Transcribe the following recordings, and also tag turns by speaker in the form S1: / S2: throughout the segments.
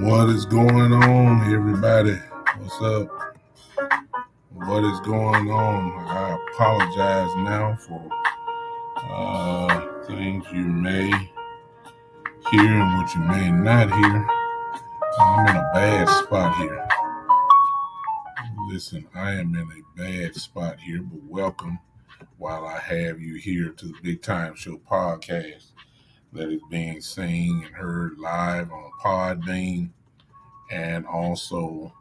S1: What is going on, everybody? What's up? What is going on? I apologize now for things you may hear and what you may not hear. I'm in a bad spot here. Listen, I am in a bad spot here, but welcome while I have you here to the Big Time Show podcast that is being seen and heard live on Podbean and also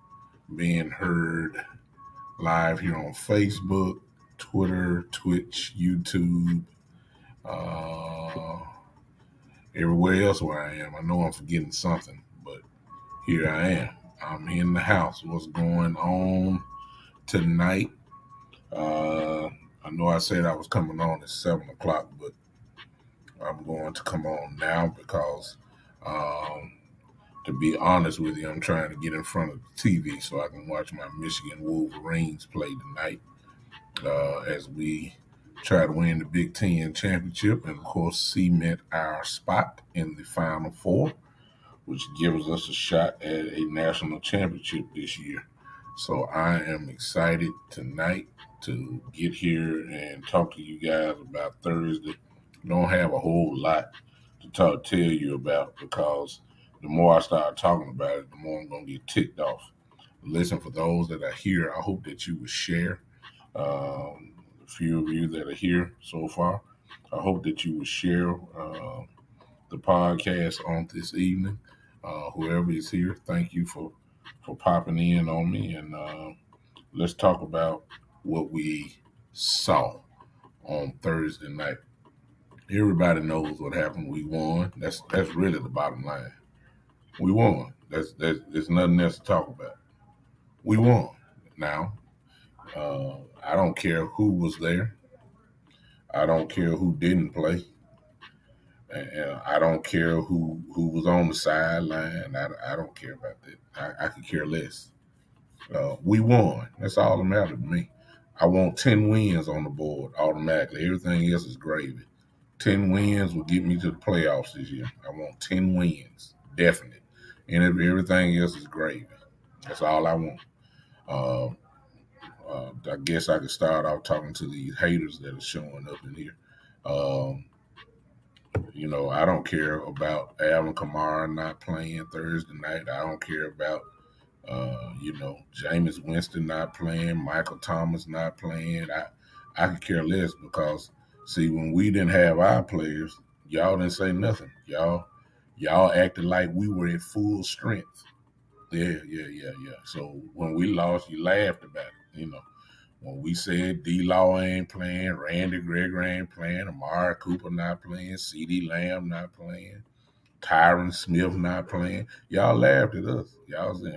S1: being heard live here on Facebook, Twitter, Twitch, YouTube, everywhere else where I am. I know I'm forgetting something, but here I am. I'm in the house. What's going on tonight? I know I said I was coming on at 7 o'clock, but I'm going to come on now because, to be honest with you, I'm trying to get in front of the TV so I can watch my Michigan Wolverines play tonight as we try to win the Big Ten championship and, of course, cement our spot in the Final Four, which gives us a shot at a national championship this year. So I am excited tonight to get here and talk to you guys about Thursday. Don't have a whole lot to tell you about because the more I start talking about it, the more I'm going to get ticked off. Listen, for those that are here, I hope that you will share. A few of you that are here so far, I hope that you will share the podcast on this evening. Whoever is here, thank you for popping in on me, and let's talk about what we saw on Thursday night. Everybody knows what happened. We won. That's really the bottom line. We won. There's nothing else to talk about. We won. Now, I don't care who was there. I don't care who didn't play. And I don't care who was on the sideline. I don't care about that. I could care less. We won. That's all that matters to me. I want 10 wins on the board automatically. Everything else is gravy. 10 wins will get me to the playoffs this year. I want 10 wins, definite. And everything else is gravy. That's all I want. I guess I could start off talking to these haters that are showing up in here. I don't care about Alvin Kamara not playing Thursday night. I don't care about, Jameis Winston not playing, Michael Thomas not playing. I could care less because, see, when we didn't have our players, y'all didn't say nothing. Y'all acted like we were at full strength. Yeah. So when we lost, you laughed about it, When we said D-Law ain't playing, Randy Gregory ain't playing, Amari Cooper not playing, CeeDee Lamb not playing, Tyron Smith not playing, y'all laughed at us. Y'all said,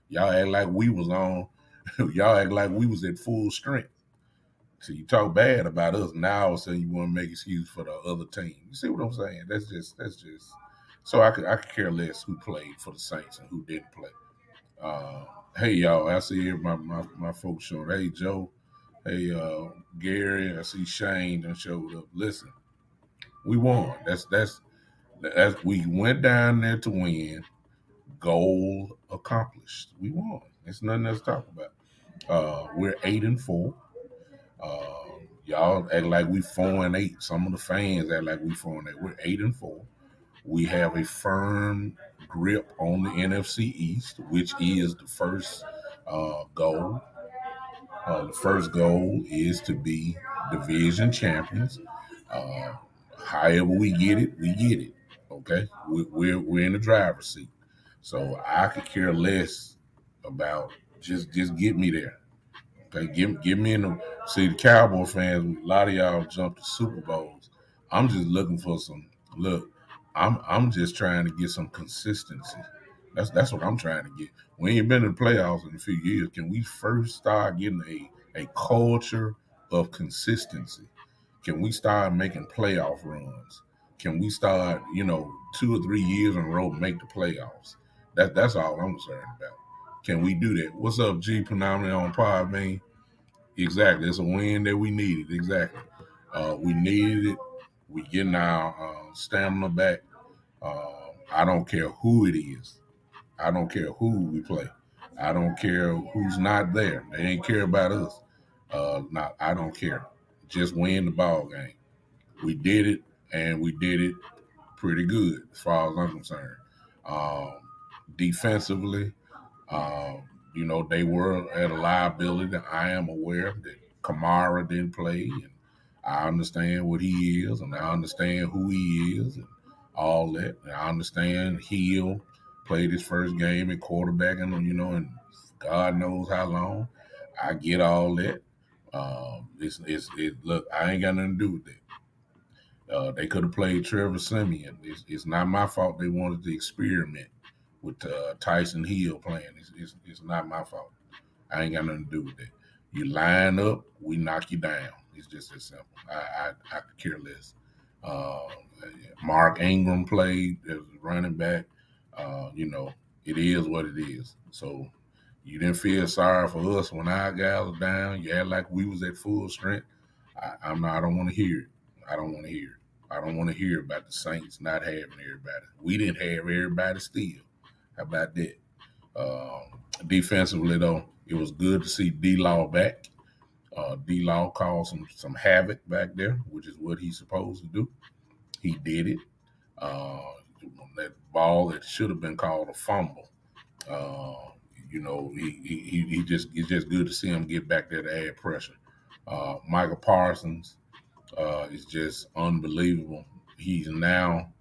S1: y'all act like we was on, y'all act like we was at full strength. So you talk bad about us, now all of a sudden you want to make excuse for the other team. You see what I'm saying? That's just. So I could care less who played for the Saints and who didn't play. Hey y'all, I see here my folks showing. Hey Joe, hey Gary, I see Shane done showed up. Listen, we won. That's we went down there to win. Goal accomplished. We won. There's nothing else to talk about. We're 8-4. Y'all act like we 4-8. Some of the fans act like we 4-8. We're 8-4. We have a firm grip on the NFC East, which is the first goal. The first goal is to be division champions. However we get it, we get it. Okay, we're in the driver's seat. So I could care less about just get me there. Okay, give me in the see the Cowboy fans. A lot of y'all jump to Super Bowls. I'm just looking for some look. I'm just trying to get some consistency. That's what I'm trying to get. We ain't been in the playoffs in a few years. Can we first start getting a culture of consistency? Can we start making playoff runs? Can we start, 2 or 3 years in a row make the playoffs? That's all I'm concerned about. Can we do that? What's up, G Phenomenon on Pod, man? Exactly. It's a win that we needed. Exactly. We needed it. We getting our stamina back. I don't care who it is. I don't care who we play. I don't care who's not there. They ain't care about us. I don't care. Just win the ball game. We did it, and we did it pretty good as far as I'm concerned. Um, Defensively, um, they were at a liability. I am aware that Kamara didn't play, and I understand what he is, and I understand who he is, and all that. And I understand Hill played his first game at quarterback, and God knows how long. I get all that. Look, I ain't got nothing to do with that. They could have played Trevor Simeon. It's not my fault they wanted to experiment with Tyson Hill playing. It's not my fault. I ain't got nothing to do with that. You line up, we knock you down. It's just as simple. I could care less. Uh, Mark Ingram played as a running back. It is what it is. So you didn't feel sorry for us when our guys were down. You act like we was at full strength. I'm not. I don't want to hear it. I don't want to hear it. I don't want to hear about the Saints not having everybody. We didn't have everybody still. How about that? Defensively, though, it was good to see D-Law back. D-Law caused some havoc back there, which is what he's supposed to do. He did it. Uh, that ball that should have been called a fumble. Uh, it's just good to see him get back there to add pressure. Michael Parsons is just unbelievable. He's now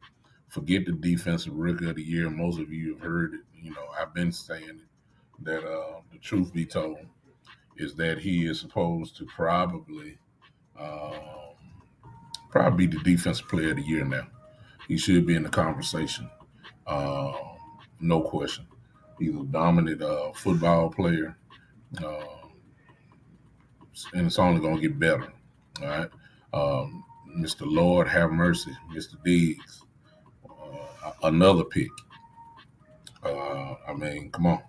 S1: forget the defensive rookie of the year. Most of you have heard it. I've been saying it that the truth be told is that he is supposed to um, probably be the defensive player of the year now. He should be in the conversation. Uh, no question. He's a dominant football player, uh, and it's only going to get better. All right. Mr. Lord have mercy, Mr. Diggs, another pick. Come on.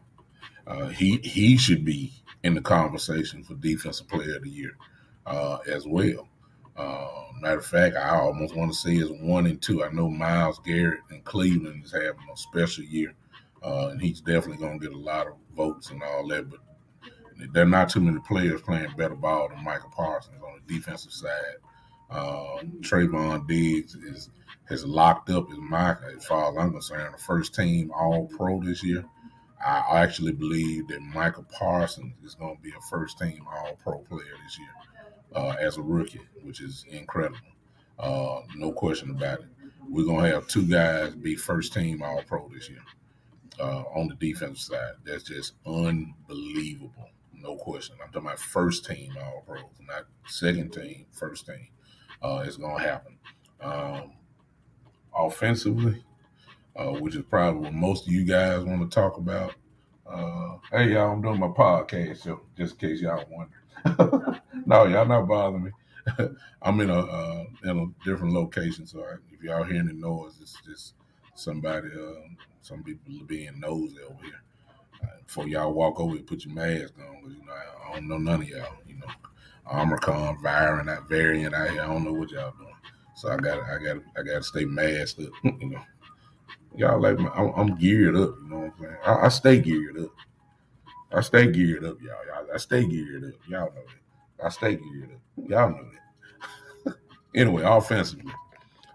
S1: He should be in the conversation for Defensive Player of the Year as well. Matter of fact, I almost want to say it's 1 and 2. I know Myles Garrett in Cleveland is having a special year, and he's definitely going to get a lot of votes and all that. But there are not too many players playing better ball than Michael Parsons on the defensive side. Trayvon Diggs has locked up as far as I'm concerned, the first team All Pro this year. I actually believe that Michael Parsons is going to be a first team All Pro player this year as a rookie, which is incredible. No question about it. We're going to have two guys be first team All Pro this year on the defensive side. That's just unbelievable. No question. I'm talking about first team All Pros, not second team, first team. It's going to happen. Um, Offensively, which is probably what most of you guys want to talk about. Hey, y'all, I'm doing my podcast show, just in case y'all wonder. No, y'all not bothering me. I'm in a different location, so if y'all hearing the noise, it's just somebody, some people being nosy over here. Before y'all walk over and put your mask on, because I don't know none of y'all. Omicron variant out here. I don't know what y'all doing. So I got to stay masked up. Y'all like I'm geared up. You know what I'm saying? I stay geared up. I stay geared up, y'all. I stay geared up. Y'all know that. I stay geared up. Y'all know that. Anyway, offensively,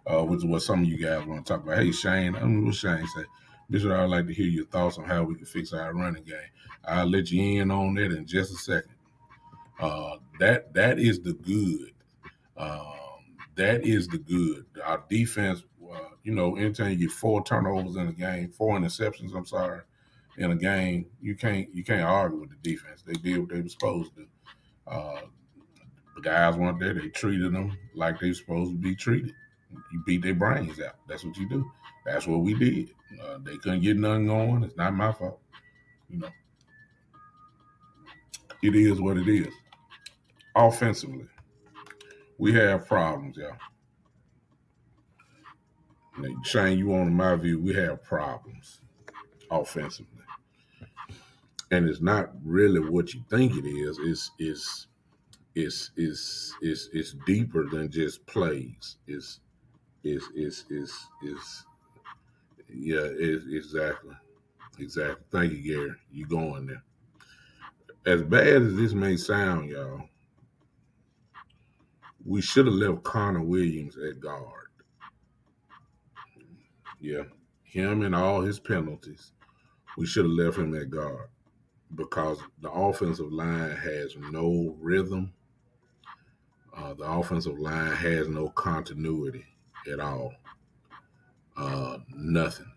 S1: which is what some of you guys want to talk about. Hey, Shane, I mean, what Shane say? Bishop, I'd like to hear your thoughts on how we can fix our running game. I'll let you in on that in just a second. That is the good. That is the good. Our defense anytime you get 4 turnovers in a game, 4 interceptions, I'm sorry, in a game, you can't argue with the defense. They did what they were supposed to do. Uh, the guys weren't there. They treated them like they were supposed to be treated. You beat their brains out. That's what you do. That's what we did. They couldn't get nothing going. It's not my fault. You know, it is what it is. Offensively, we have problems, y'all. Now, Shane, you on my view, we have problems offensively. And it's not really what you think it is. It's deeper than just plays. It's yeah, exactly. Thank you, Gary. You going there. As bad as this may sound, y'all, we should have left Connor Williams at guard. Yeah. Him and all his penalties. We should have left him at guard because the offensive line has no rhythm. The offensive line has no continuity at all. Nothing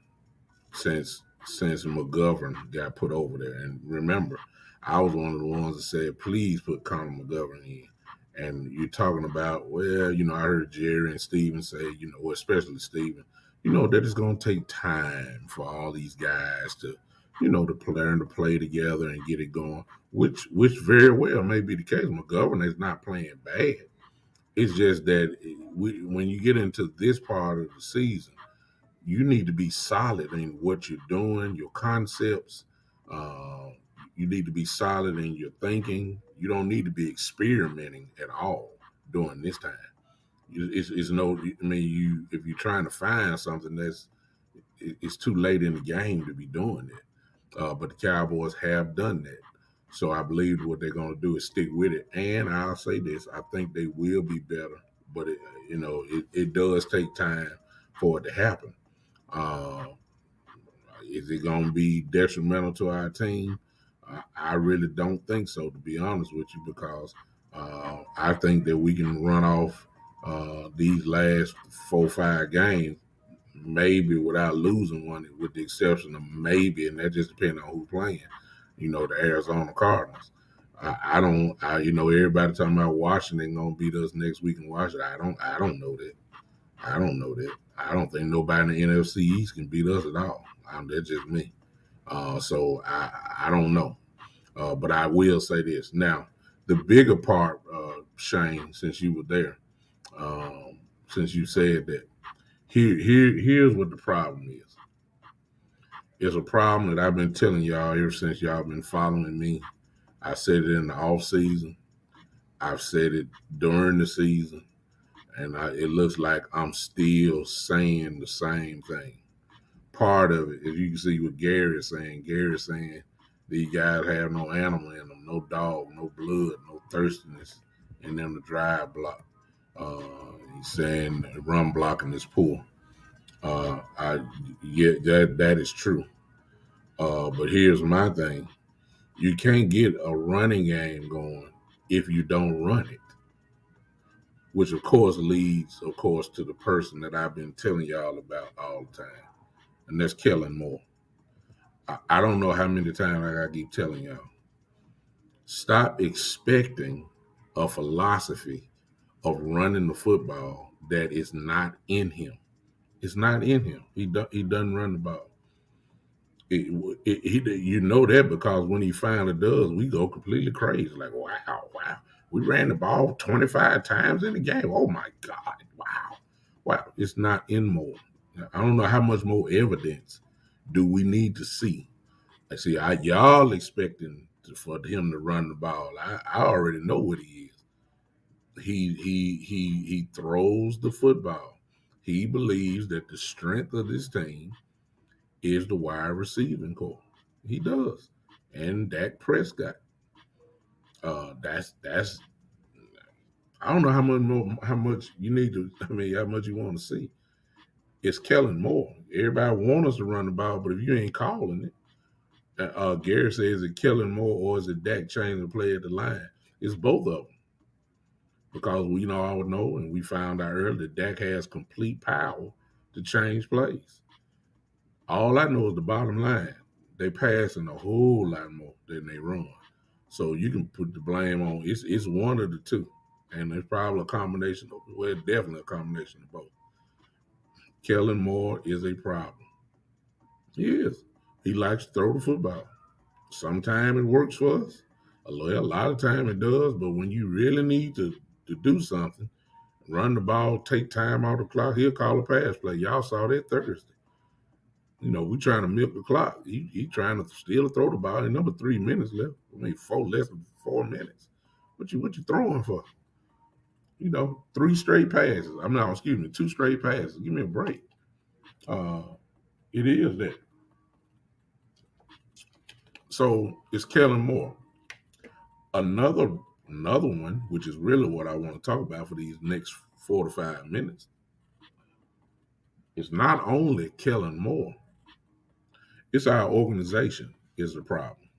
S1: since McGovern got put over there. And remember, I was one of the ones that said, please put Connor McGovern in. And you're talking about, well, I heard Jerry and Steven say, well, especially Steven, that it's going to take time for all these guys to, to learn to play together and get it going, which very well may be the case. McGovern is not playing bad. It's just that when you get into this part of the season, you need to be solid in what you're doing, your concepts. You need to be solid in your thinking. You don't need to be experimenting at all during this time. It's no, I mean, if you're trying to find something it's too late in the game to be doing it. But the Cowboys have done that. So I believe what they're going to do is stick with it. And I'll say this, I think they will be better, but it does take time for it to happen. Is it going to be detrimental to our team? I really don't think so, to be honest with you, because I think that we can run off these last 4 or 5 games maybe without losing one, with the exception of maybe, and that just depends on who's playing, the Arizona Cardinals. Everybody talking about Washington going to beat us next week in Washington. I don't know that. I don't know that. I don't think nobody in the NFC East can beat us at all. That's just me. So I don't know. But I will say this. Now, the bigger part, Shane, since you were there, since you said that, here's what the problem is. It's a problem that I've been telling y'all ever since y'all been following me. I said it in the off season. I've said it during the season. And it looks like I'm still saying the same thing. Part of it, as you can see what Gary is saying, these guys have no animal in them, no dog, no blood, no thirstiness in them to drive block. He's saying run blocking is poor. That is true. But here's my thing. You can't get a running game going if you don't run it, which of course leads, to the person that I've been telling y'all about all the time, and that's Kellen Moore. I don't know how many times I gotta keep telling y'all. Stop expecting a philosophy of running the football that is not in him. It's not in him. He doesn't run the ball. You know that because when he finally does, we go completely crazy. Like, wow. We ran the ball 25 times in the game. Oh, my God. Wow. It's not in Moore. I don't know how much more evidence do we need to see. I see, y'all expecting for him to run the ball. I already know what he is. He throws the football. He believes that the strength of this team is the wide receiving core. He does. And Dak Prescott. That's I don't know how much you need to, how much you want to see. It's Kellen Moore. Everybody wants us to run the ball, but if you ain't calling it, Gary says, is it Kellen Moore or is it Dak changing the play at the line? It's both of them. Because we all know, and we found out earlier, that Dak has complete power to change plays. All I know is the bottom line. They passing a whole lot more than they run. So you can put the blame on it's one of the two. And it's probably a combination of well, definitely a combination of both. Kellen Moore is a problem. He is. He likes to throw the football. Sometimes it works for us. A lot of time it does, but when you really need to do something, run the ball, take time out of the clock, he'll call a pass play. Y'all saw that Thursday. We trying to milk the clock. He trying to still throw the ball. And number 3 minutes left. I mean, less than 4 minutes. What you throwing for? Three straight passes. Excuse me, two straight passes. Give me a break. It is that. So it's Kellen Moore. Another one, which is really what I want to talk about for these next 4 to 5 minutes, is not only Kellen Moore, it's our organization is the problem.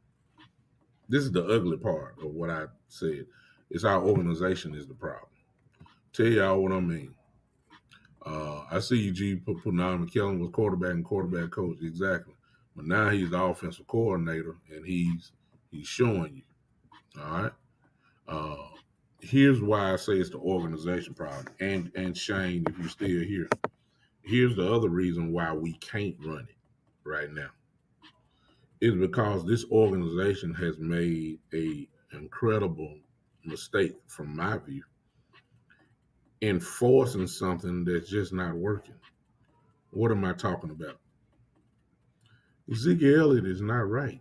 S1: This is the ugly part of what I said. It's our organization is the problem. Tell y'all what I mean. I see you, G, putting on McKellen was quarterback and quarterback coach, exactly. But now he's the offensive coordinator, and he's showing you. All right. Here's why I say it's the organization problem. And Shane, if you're still here, here's the other reason why we can't run it right now. It's because this organization has made a incredible mistake, from my view, in forcing something that's just not working. What am I talking about? Ezekiel Elliott is not right.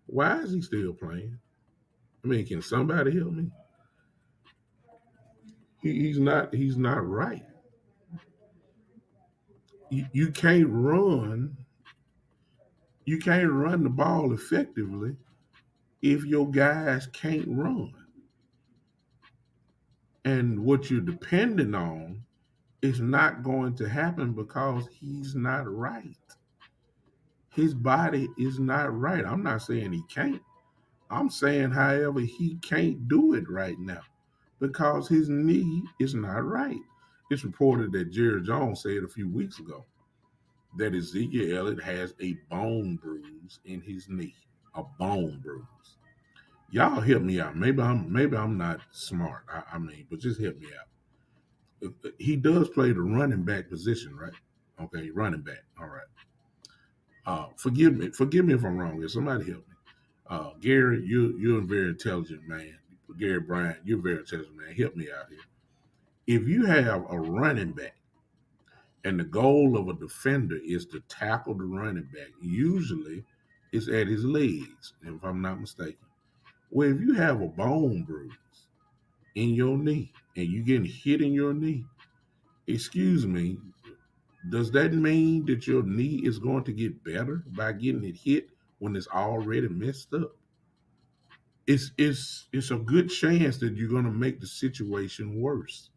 S1: Why is he still playing? I mean, can somebody help me? He's not right. You can't run. You can't run the ball effectively if your guys can't run. And what you're depending on is not going to happen because he's not right. His body is not right. I'm not saying he can't. I'm saying, however, he can't do it right now because his knee is not right. It's reported that Jerry Jones said a few weeks ago that Ezekiel Elliott has a bone bruise in his knee, a bone bruise. Y'all help me out. Maybe I'm not smart. But just help me out. He does play the running back position, right? Okay, running back. All right. Forgive me if I'm wrong. If somebody help me. Gary, you're a very intelligent man. Gary Bryant, you're a very intelligent man. Help me out here. If you have a running back and the goal of a defender is to tackle the running back, usually it's at his legs, if I'm not mistaken. Well, if you have a bone bruise in your knee and you getting hit in your knee, excuse me, does that mean that your knee is going to get better by getting it hit when it's already messed up? It's a good chance that you're going to make the situation worse.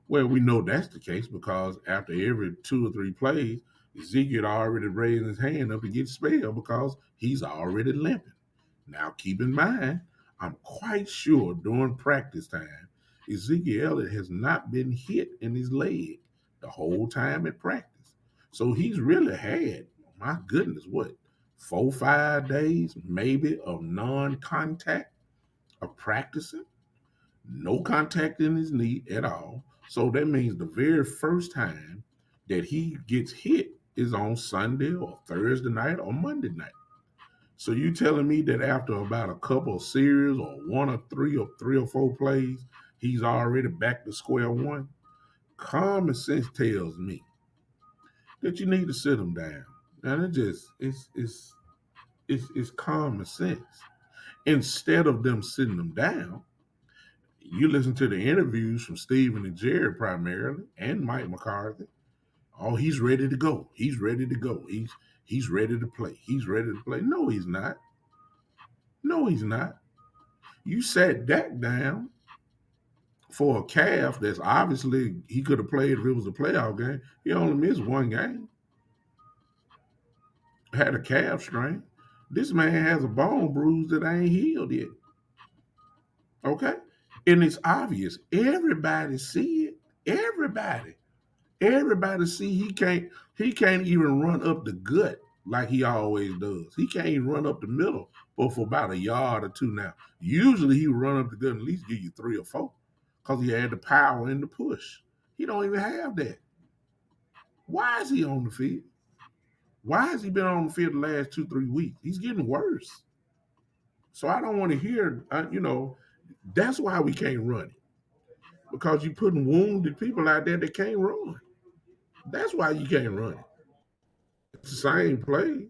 S1: Well, we know that's the case because after every 2 or 3 plays, Ezekiel already raised his hand up to get spelled because he's already limping. Now, keep in mind, I'm quite sure during practice time, Ezekiel Elliott has not been hit in his leg the whole time at practice. So he's really had, my goodness, 4, 5 days maybe of non-contact of practicing? No contact in his knee at all. So that means the very first time that he gets hit is on Sunday or Thursday night or Monday night. So you telling me that after about a couple of series or 1 or 3 or 4 plays, he's already back to square one? Common sense tells me that you need to sit him down. And it's common sense. Instead of them sitting him down, you listen to the interviews from Stephen and Jerry primarily, and Mike McCarthy. Oh, he's ready to go. He's ready to go. He's ready to play. He's ready to play. No, he's not. No, he's not. You sat Dak down for a calf that's obviously he could have played if it was a playoff game. He only missed 1 game. Had a calf strain. This man has a bone bruise that ain't healed yet. Okay? And it's obvious. Everybody see it. Everybody. Everybody see he can't even run up the gut like he always does. He can't even run up the middle for about a yard or two now. Usually he run up the gut and at least give you 3 or 4 because he had the power and the push. He don't even have that. Why is he on the field? Why has he been on the field the last 2, 3 weeks? He's getting worse. So I don't want to hear, that's why we can't run it because you're putting wounded people out there that can't run. That's why you can't run it. It's the same plays,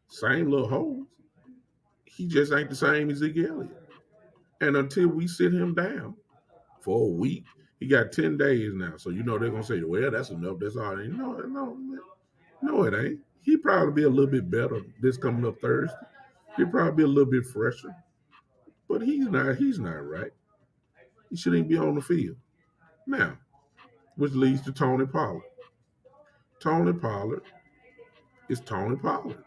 S1: same little holes. He just ain't the same as Ziggy Elliott. And until we sit him down for a week, he got 10 days now. So they're gonna say, well, that's enough. That's all. No, it ain't. He probably be a little bit better this coming up Thursday. He'll probably be a little bit fresher. But he's not right. He shouldn't even be on the field. Now, which leads to Tony Pollard. Tony Pollard is Tony Pollard.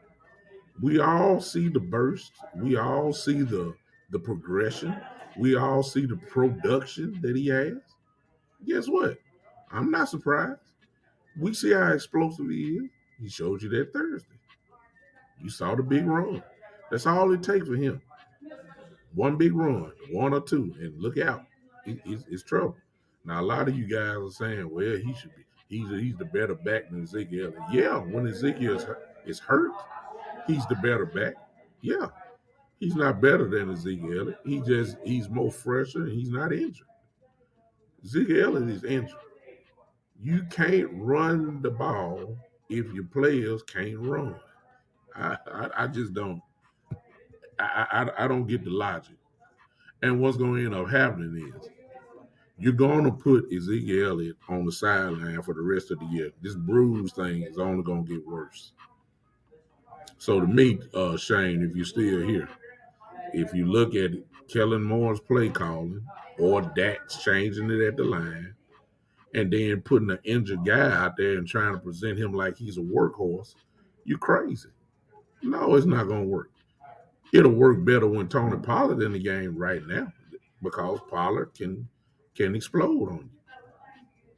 S1: We all see the burst. We all see the progression. We all see the production that he has. Guess what? I'm not surprised. We see how explosive he is. He showed you that Thursday. You saw the big run. That's all it takes for him. One big run, 1 or 2, and look out. It's trouble. Now, a lot of you guys are saying, well, he should be. He's the better back than Ezekiel. Yeah, when Ezekiel is hurt, he's the better back. Yeah, he's not better than Ezekiel. He's more fresher and he's not injured. Ezekiel is injured. You can't run the ball if your players can't run. I just don't. I don't get the logic. And what's going to end up happening is you're going to put Ezekiel Elliott on the sideline for the rest of the year. This bruise thing is only going to get worse. So to me, Shane, if you're still here, if you look at Kellen Moore's play calling or Dax changing it at the line and then putting an injured guy out there and trying to present him like he's a workhorse, you're crazy. No, it's not going to work. It'll work better when Tony Pollard in the game right now because Pollard can explode on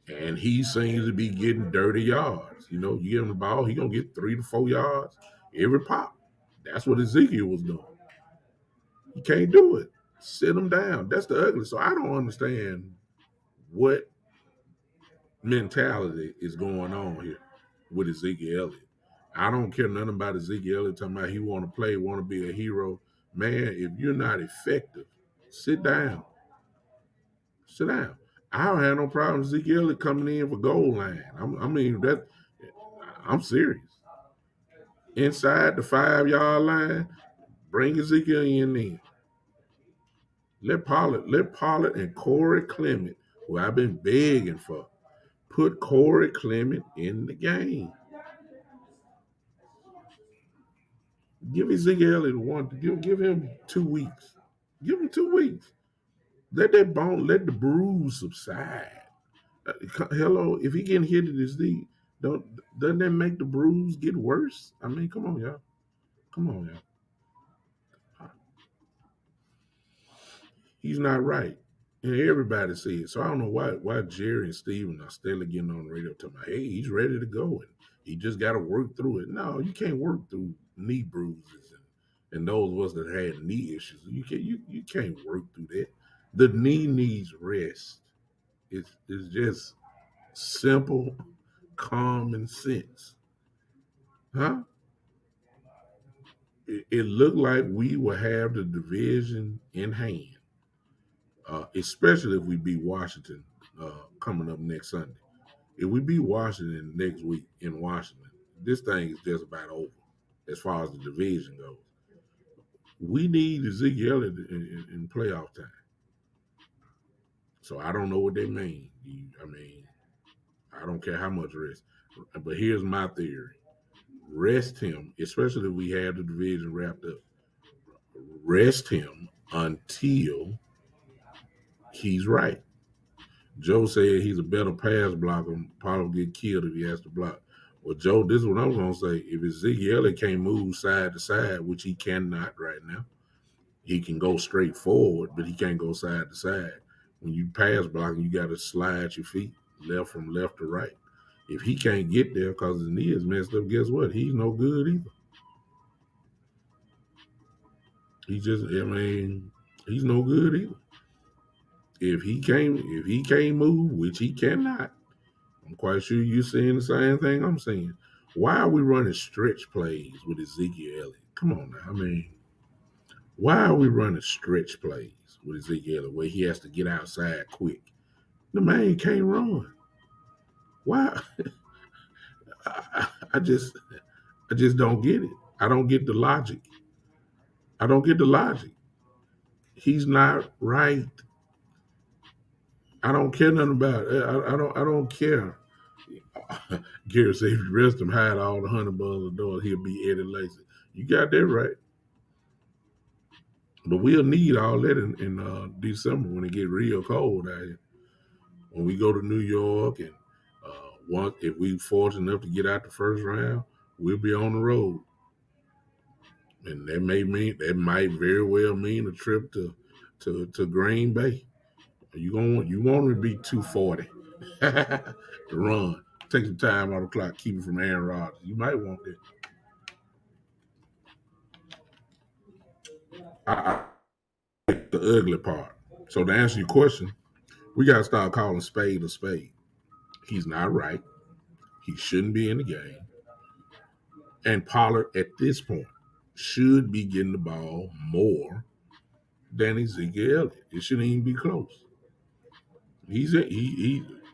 S1: you. And he seems to be getting dirty yards. You give him the ball, he's going to get 3 to 4 yards every pop. That's what Ezekiel was doing. You can't do it. Sit him down. That's the ugly. So I don't understand what mentality is going on here with Ezekiel Elliott. I don't care nothing about Ezekiel Elliott talking about he want to play, want to be a hero. Man, if you're not effective, sit down. Sit down. I don't have no problem with Ezekiel Elliott coming in for goal line. I'm serious. Inside the 5-yard line, bring Ezekiel in there. Let Pollard and Corey Clement, who I've been begging for, put Corey Clement in the game. Give Ezekiel Elliott give him 2 weeks. Give him 2 weeks. Let the bruise subside. Hello, if he getting hit in his knee, doesn't that make the bruise get worse? I mean, come on, y'all. Come on, y'all. He's not right. And everybody sees it. So I don't know why Jerry and Steven are still getting on the radio talking about, hey, he's ready to go and he just got to work through it. No, you can't work through knee bruises and those of us that had knee issues. You can't work through that. The knee needs rest. It's just simple, common sense. Huh? It looked like we will have the division in hand, especially if we beat Washington coming up next Sunday. If we beat Washington next week in Washington, this thing is just about over as far as the division goes. We need Ezekiel Elliott in playoff time. So I don't know what they mean. I don't care how much rest. But here's my theory. Rest him, especially if we have the division wrapped up. Rest him until he's right. Joe said he's a better pass blocker. Probably get killed if he has to block. Well, Joe, this is what I'm going to say. If Ezekiel Elliott can't move side to side, which he cannot right now, he can go straight forward, but he can't go side to side. When you pass blocking, you got to slide your feet from left to right. If he can't get there because his knee is messed up, guess what? He's no good either. He's no good either. If he can't move, which he cannot, I'm quite sure you're seeing the same thing I'm saying. Why are we running stretch plays with Ezekiel Elliott? Come on now. Why are we running stretch plays with Ezekiel Elliott where he has to get outside quick? The man can't run. Why? I just don't get it. I don't get the logic. I don't get the logic. He's not right. I don't care nothing about it. I don't care. Gary said if you rest him, hide all the honey buns the door, he'll be Eddie Lacy. You got that right. But we'll need all that in December when it get real cold out here. When we go to New York and if we fortunate enough to get out the first round, we'll be on the road. And that might very well mean a trip to Green Bay. You want to be 240 to run. Take some time out of the clock, keep it from Aaron Rodgers. You might want that. I like the ugly part. So to answer your question, we got to start calling spade a spade. He's not right. He shouldn't be in the game. And Pollard at this point should be getting the ball more than Ezekiel Elliott. It shouldn't even be close.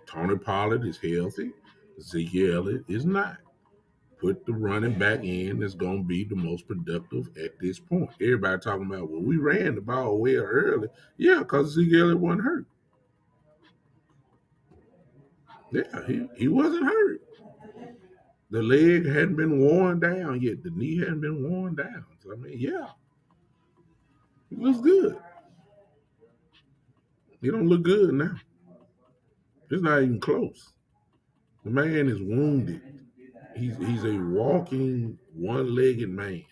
S1: Tony Pollard is healthy. Ezekiel Elliott is not. Put the running back in that's going to be the most productive at this point. Everybody talking about, well, we ran the ball well early. Yeah, because Ezekiel Elliott wasn't hurt. Yeah, he wasn't hurt. The leg hadn't been worn down yet. The knee hadn't been worn down. So, yeah, he looks good. He don't look good now. It's not even close. The man is wounded. He's a walking one-legged man.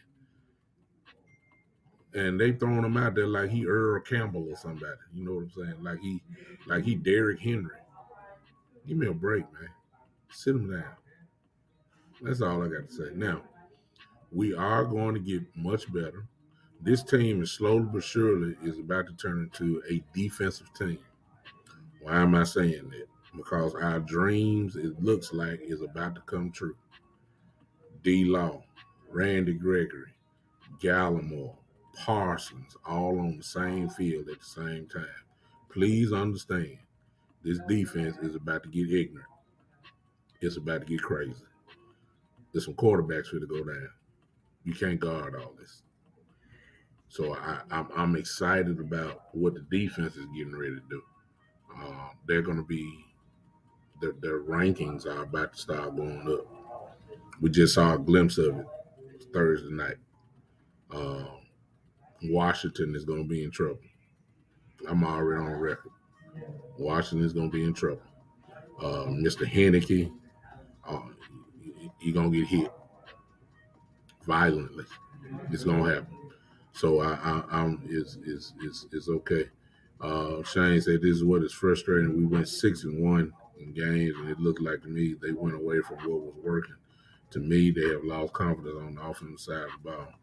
S1: And they throwing him out there like he Earl Campbell or somebody. You know what I'm saying? Like he Derrick Henry. Give me a break, man. Sit him down. That's all I got to say. Now, we are going to get much better. This team is slowly but surely is about to turn into a defensive team. Why am I saying that? Because our dreams, it looks like, is about to come true. D-Law, Randy Gregory, Gallimore, Parsons, all on the same field at the same time. Please understand, this defense is about to get ignorant. It's about to get crazy. There's some quarterbacks for to go down. You can't guard all this. So I'm excited about what the defense is getting ready to do. They're going to be, their rankings are about to start going up. We just saw a glimpse of it Thursday night. Washington is going to be in trouble. I'm already on record. Washington is going to be in trouble. Mr. Heineke, he's going to get hit violently. It's going to happen. So it's okay. Shane said this is what is frustrating. We went 6-1 in games, and it looked like to me they went away from what was working. To me, they have lost confidence on the offensive side of the ball.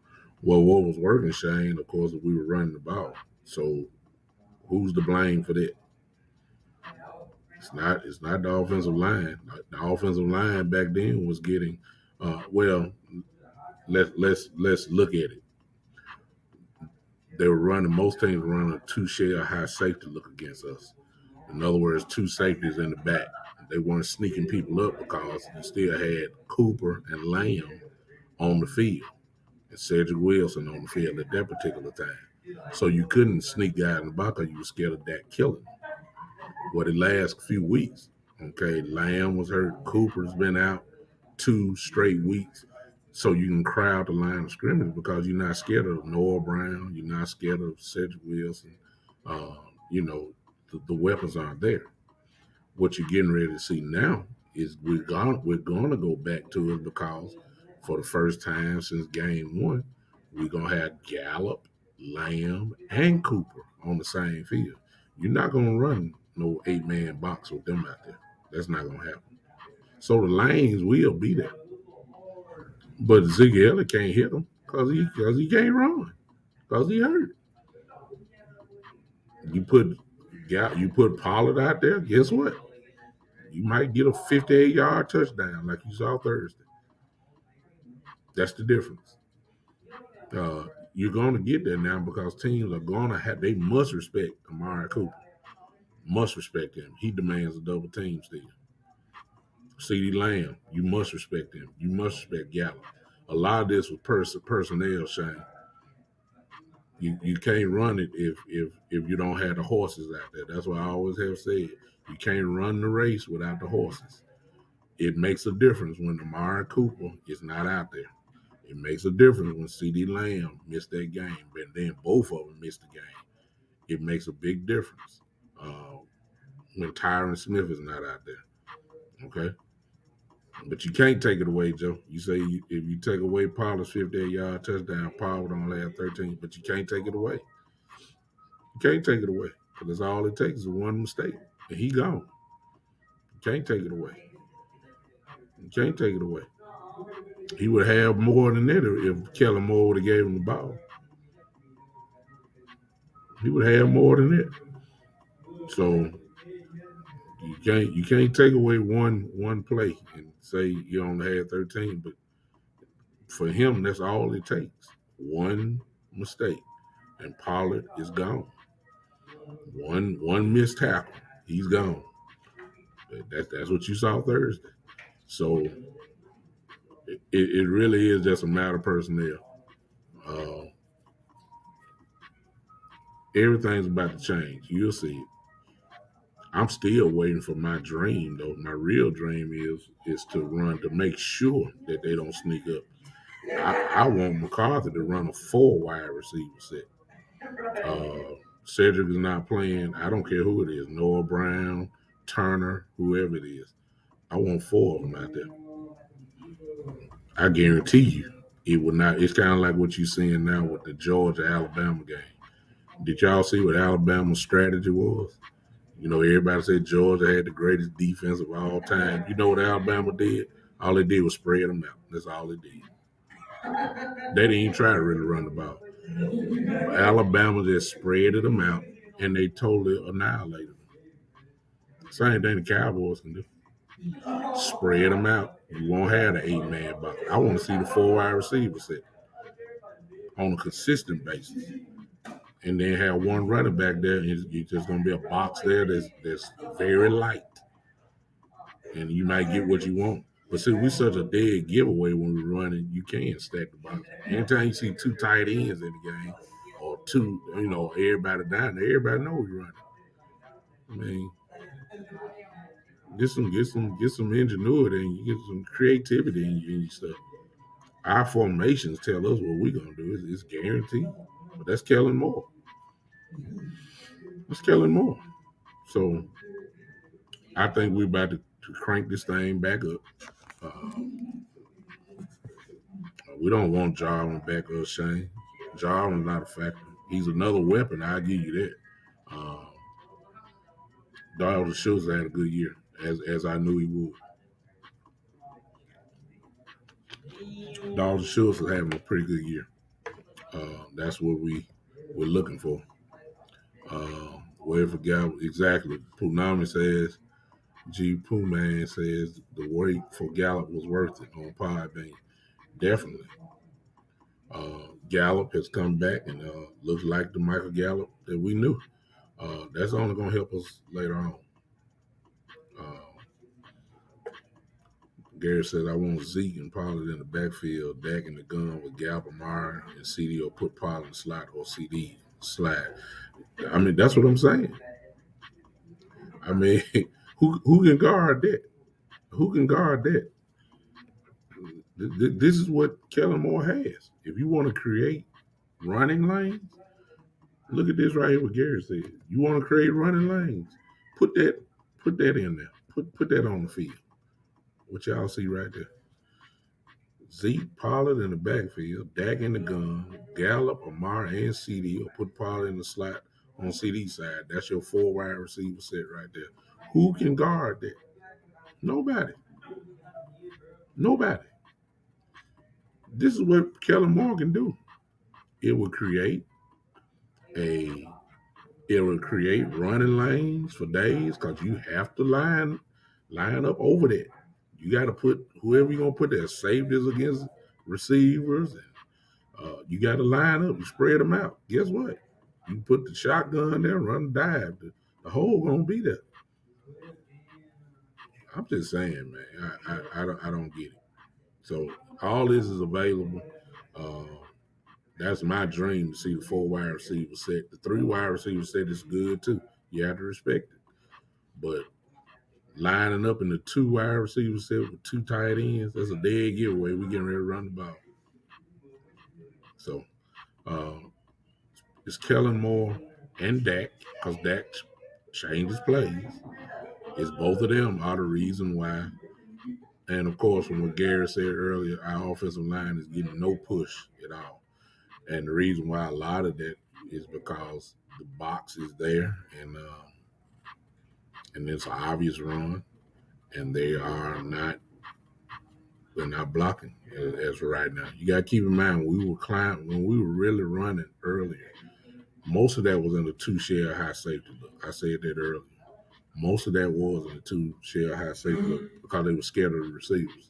S1: Well, what was working, Shane, of course, we were running the ball. So who's to blame for that? It's not the offensive line. The offensive line back then was getting let's look at it. They were running, most teams were running a two-share high safety look against us. In other words, two safeties in the back. They weren't sneaking people up because you still had Cooper and Lamb on the field and Cedric Wilson on the field at that particular time. So you couldn't sneak guys in the box because you were scared of that killing. Well, the last few weeks, okay, Lamb was hurt. Cooper's been out 2 straight weeks. So you can crowd the line of scrimmage because you're not scared of Noah Brown. You're not scared of Cedric Wilson. The weapons aren't there. What you're getting ready to see now is we're gonna go back to it because for the first time since game 1, we're gonna have Gallup, Lamb, and Cooper on the same field. You're not gonna run no 8-man box with them out there. That's not gonna happen. So the lanes will be there. But Ziggy Elliott can't hit him because he can't run because he hurt. You put Pollard out there. Guess what? You might get a 58-yard touchdown like you saw Thursday. That's the difference. You're going to get there now because teams are going to have. They must respect Amari Cooper. Must respect him. He demands a double team still. CeeDee Lamb, you must respect him. You must respect Gallup. A lot of this was personnel, Shane. You can't run it if you don't have the horses out there. That's what I always have said. You can't run the race without the horses. It makes a difference when Amari Cooper is not out there. It makes a difference when CeeDee Lamb missed that game, and then both of them missed the game. It makes a big difference when Tyron Smith is not out there. Okay? But you can't take it away, Joe. You say if you take away Pollard's 58-yard touchdown, Pollard only had 13, but you can't take it away. You can't take it away because that's all it takes is one mistake, and he gone. You can't take it away. You can't take it away. He would have more than that if Kellen Moore would have gave him the ball. He would have more than that. So you can't take away one play and say you only had 13, but for him that's all it takes. One mistake, and Pollard is gone. One missed tackle, he's gone. That's what you saw Thursday. So it really is just a matter of personnel. Everything's about to change. You'll see it. I'm still waiting for my dream, though. My real dream is to run to make sure that they don't sneak up. I want McCarthy to run a 4 wide receiver set. Cedric is not playing. I don't care who it is. Noah Brown, Turner, whoever it is. I want 4 of them out there. I guarantee you it would not. It's kind of like what you're seeing now with the Georgia-Alabama game. Did y'all see what Alabama's strategy was? You know, everybody said Georgia had the greatest defense of all time. You know what Alabama did? All they did was spread them out. That's all they did. They didn't even try to really run the ball. Alabama just spread them out, and they totally annihilated them. Same thing the Cowboys can do. Spread them out. You won't have the 8-man box. I want to see the 4 wide receiver set on a consistent basis. And then have one running back there, and it's just going to be a box there that's very light. And you might get what you want. But see, we're such a dead giveaway when we're running, you can't stack the box. Anytime you see 2 tight ends in the game, or 2, everybody down there, everybody knows we're running. I mean, get some ingenuity and you get some creativity in your stuff. Our formations tell us what we're gonna do. It's guaranteed. But that's Kellen Moore. That's Kellen Moore. So I think we're about to crank this thing back up. We don't want Jarwin back up, Shane. Jarwin's not a factor. He's another weapon. I'll give you that. Dalton Schultz had a good year, as I knew he would. Dalton Schultz is having a pretty good year. That's what we're looking for. Wait for Gallup. Exactly. Punami says, G. Poohman says the wait for Gallup was worth it on Podbean. Definitely. Gallup has come back and looks like the Michael Gallup that we knew. That's only going to help us later on. Gary says, I want Zeke and Pollard in the backfield, Dak in the gun with Gallup, Amari, and CD, or put Pollard in the slot or CD slide. I mean, that's what I'm saying. I mean, who can guard that? Who can guard that? This is what Kellen Moore has. If you want to create running lanes, look at this right here. What Gary said. You want to create running lanes? Put that in there. Put that on the field. What y'all see right there. Zeke, Pollard in the backfield, Dak in the gun, Gallup, Amari, and CD, or put Pollard in the slot on CD side. That's your 4 wide receiver set right there. Who can guard that? Nobody. Nobody. This is what Kellen Moore can do. It will create a it will create running lanes for days because you have to line up over that. You got to put whoever you're gonna put there safeties against receivers, and you got to line up. You spread them out. Guess what? You put the shotgun there, run dive. The hole gonna be there. I'm just saying, man. I don't get it. So all this is available. Uh, that's my dream to see the 4 wide receiver set. The 3 wide receiver set is good too. You have to respect it. But lining up in the 2 wide receiver set with 2 tight ends, that's a dead giveaway. We getting ready to run the ball. So uh, it's Kellen Moore and Dak, because Dak changes plays. It's both of them are the reason why. And of course, from what Gary said earlier, our offensive line is getting no push at all. And the reason why a lot of that is because the box is there, and it's an obvious run, and they're not blocking as of right now. You got to keep in mind when we were really running earlier. Most of that was in the 2 shell high safety look. I said that earlier. Most of that was in the 2 shell high safety look because they were scared of the receivers.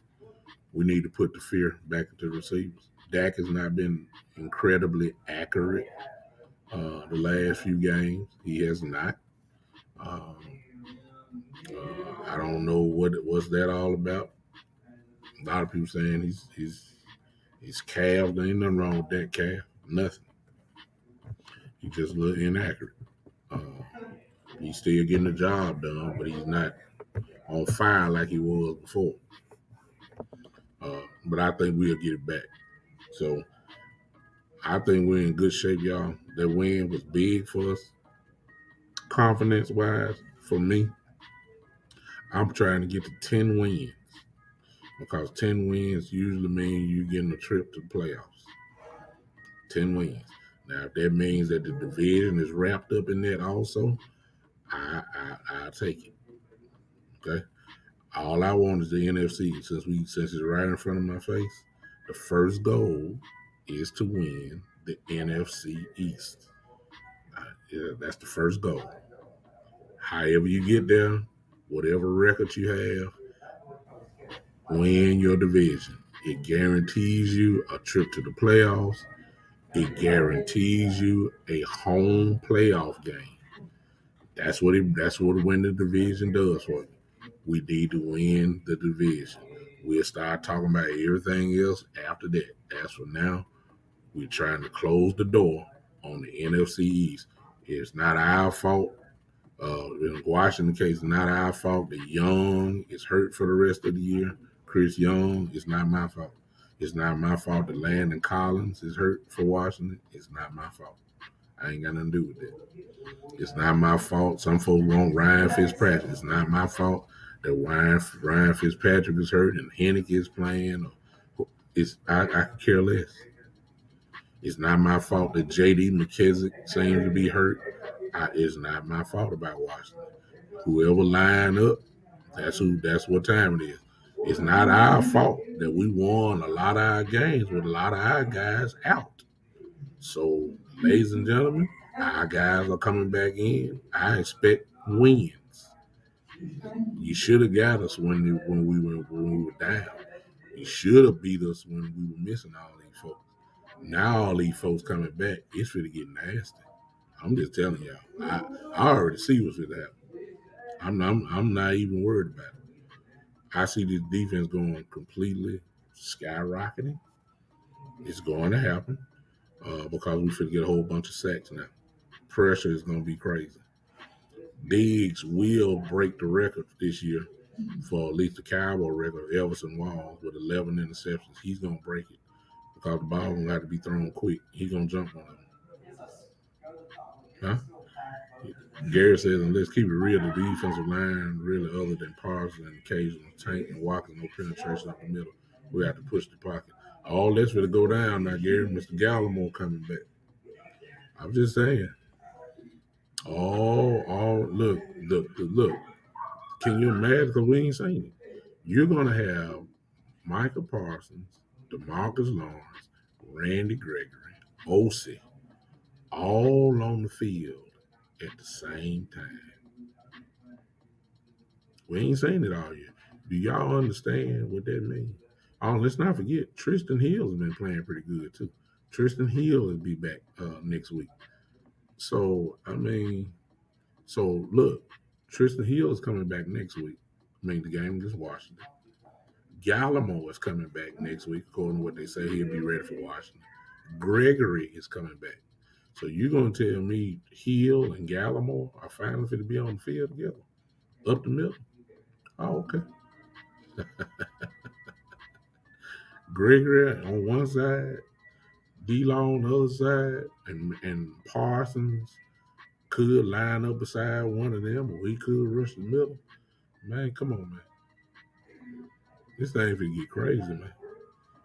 S1: We need to put the fear back into the receivers. Dak has not been incredibly accurate the last few games. He has not. Um, I don't know what's that all about. A lot of people saying he's calf. There ain't nothing wrong with that calf. Nothing. He's just a little inaccurate. Uh, he's still getting the job done, but he's not on fire like he was before. But I think we'll get it back. So I think we're in good shape, y'all. That win was big for us, confidence wise. For me, I'm trying to get to 10 wins because 10 wins usually mean you getting a trip to the playoffs. 10 wins. Now, if that means that the division is wrapped up in that also, I'll take it. Okay. All I want is the NFC since it's right in front of my face. The first goal is to win the NFC East. Yeah, that's the first goal. However you get there, whatever record you have, win your division. It guarantees you a trip to the playoffs. It guarantees you a home playoff game. That's what winning the division does for you. We need to win the division. We'll start talking about everything else after that. As for now, we're trying to close the door on the NFC East. It's not our fault. In Washington case, it's not our fault that Young is hurt for the rest of the year. Chris Young, it's not my fault. It's not my fault that Landon Collins is hurt for Washington. It's not my fault. I ain't got nothing to do with that. It's not my fault. Some folks want Ryan Fitzpatrick. It's not my fault that Ryan Fitzpatrick is hurt and Hennick is playing. I could care less. It's not my fault that J.D. McKissick seems to be hurt. It's not my fault about Washington. Whoever line up, that's what time it is. It's not our fault that we won a lot of our games with a lot of our guys out. So, ladies and gentlemen, our guys are coming back in. I expect wins. You should have got us when we were down. You should have beat us when we were missing all these folks. Now all these folks coming back, it's really getting nasty. I'm just telling y'all. I already see what's going to happen. I'm not even worried about it. I see this defense going completely skyrocketing. It's going to happen because we finna get a whole bunch of sacks now. Pressure is going to be crazy. Diggs will break the record this year for at least the Cowboy record, Everson Walls, with 11 interceptions. He's going to break it because the ball going to have to be thrown quick. He's going to jump on it. Huh? Gary says, and let's keep it real, the defensive line, really, other than Parsons and occasional Tank and Walker, no penetration up the middle. We have to push the pocket. All that's going to go down now, Gary. Mr. Gallimore coming back. I'm just saying. Look. Can you imagine? Because we ain't seen it. You're going to have Michael Parsons, DeMarcus Lawrence, Randy Gregory, OC, all on the field at the same time. We ain't saying it all yet. Do y'all understand what that means? Oh, let's not forget, Tristan Hill has been playing pretty good too. Tristan Hill will be back next week. So, look, Tristan Hill is coming back next week. The game against Washington. Gallimore is coming back next week, according to what they say. He'll be ready for Washington. Gregory is coming back. So you're going to tell me Hill and Gallimore are finally going to be on the field together? Up the middle? Oh, okay. Gregory on one side, D-Law on the other side, and Parsons could line up beside one of them, or he could rush the middle. Man, come on, man. This thing finna get crazy, man.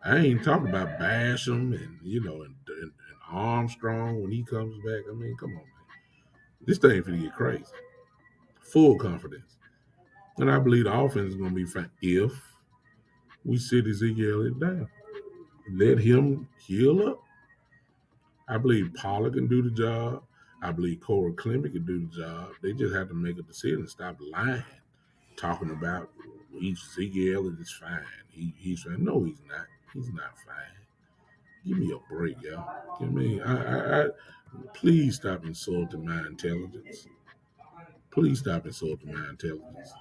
S1: I ain't talking about Basham and Armstrong when he comes back. Come on, man. This thing finna get crazy. Full confidence. And I believe the offense is gonna be fine if we sit Ezekiel down. Let him heal up. I believe Pollard can do the job. I believe Corey Clement can do the job. They just have to make a decision and stop lying, talking about Ezekiel is fine. He's fine. No, he's not. He's not fine. Give me a break, y'all. Please stop insulting my intelligence. Please stop insulting my intelligence.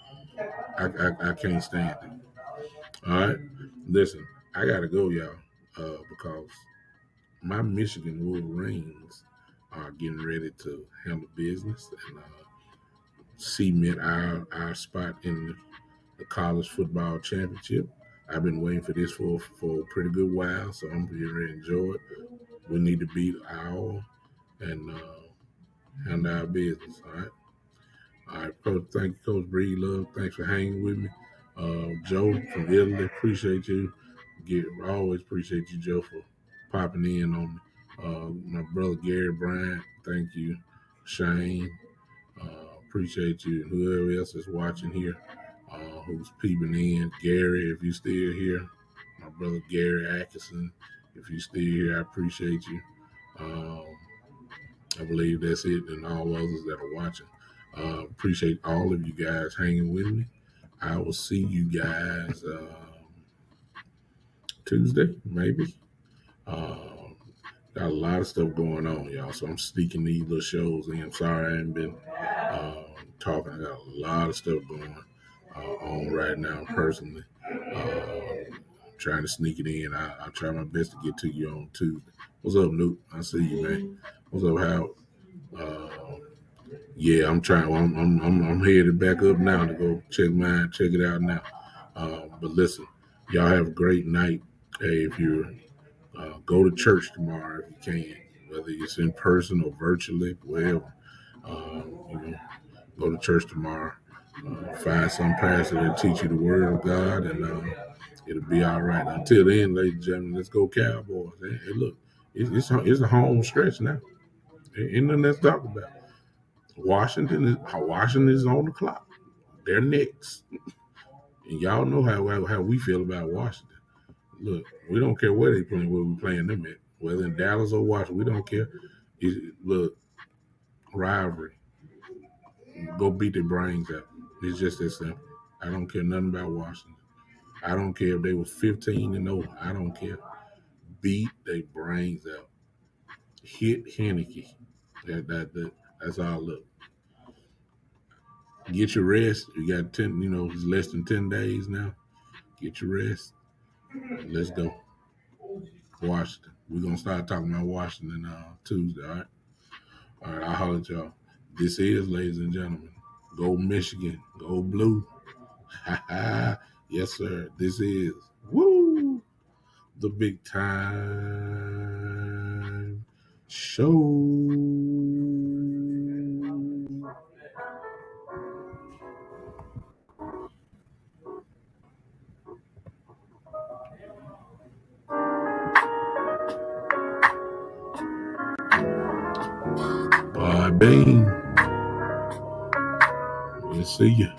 S1: I can't stand it. All right, listen, I gotta go, y'all, because my Michigan Wolverines are getting ready to handle business and cement our spot in the college football championship. I've been waiting for this for a pretty good while, so I'm getting ready to enjoy it. We need to beat Iowa and handle our business. All right, Coach. Thank you, Coach Breed Love. Thanks for hanging with me. Joe from Italy, appreciate you. I always appreciate you, Joe, for popping in on me. My brother Gary Bryant, thank you. Shane, appreciate you. And whoever else is watching here, who's peeping in. Gary, if you're still here. My brother Gary Atkinson, if you're still here, I appreciate you. I believe that's it, and all others that are watching. Appreciate all of you guys hanging with me. I will see you guys Tuesday, maybe. Got a lot of stuff going on, y'all, so I'm sneaking these little shows in. I'm sorry I haven't been talking. I got a lot of stuff going on right now personally. Trying to sneak it in. I'll try my best to get to you on Tuesday. What's up, Nuke? I see you, man. What's up, Howard? Yeah, I'm trying. I'm headed back up now to go check it out now. But listen, y'all have a great night. Hey, if you go to church tomorrow, if you can, whether it's in person or virtually, wherever, go to church tomorrow. Find some pastor that teach you the word of God, and it'll be all right. Until then, ladies and gentlemen, let's go Cowboys. Hey, look, it's a home stretch now. Ain't nothing else to talk about. Washington is on the clock. They're next. And y'all know how we feel about Washington. Look, we don't care where they playing, where we playing them at. Whether in Dallas or Washington, we don't care. Look, rivalry. Go beat their brains out. It's just that simple. I don't care nothing about Washington. I don't care if they were 15-0. I don't care. Beat their brains out. Hit Henneke. That's all. Look. Get your rest. You got 10. It's less than 10 days now. Get your rest. Let's go. Washington. We're gonna start talking about Washington Tuesday. All right. All right. I'll holler at y'all. This is, ladies and gentlemen, go Michigan, go blue. Yes, sir. This is the big time show. Bye, Bean. We'll see you.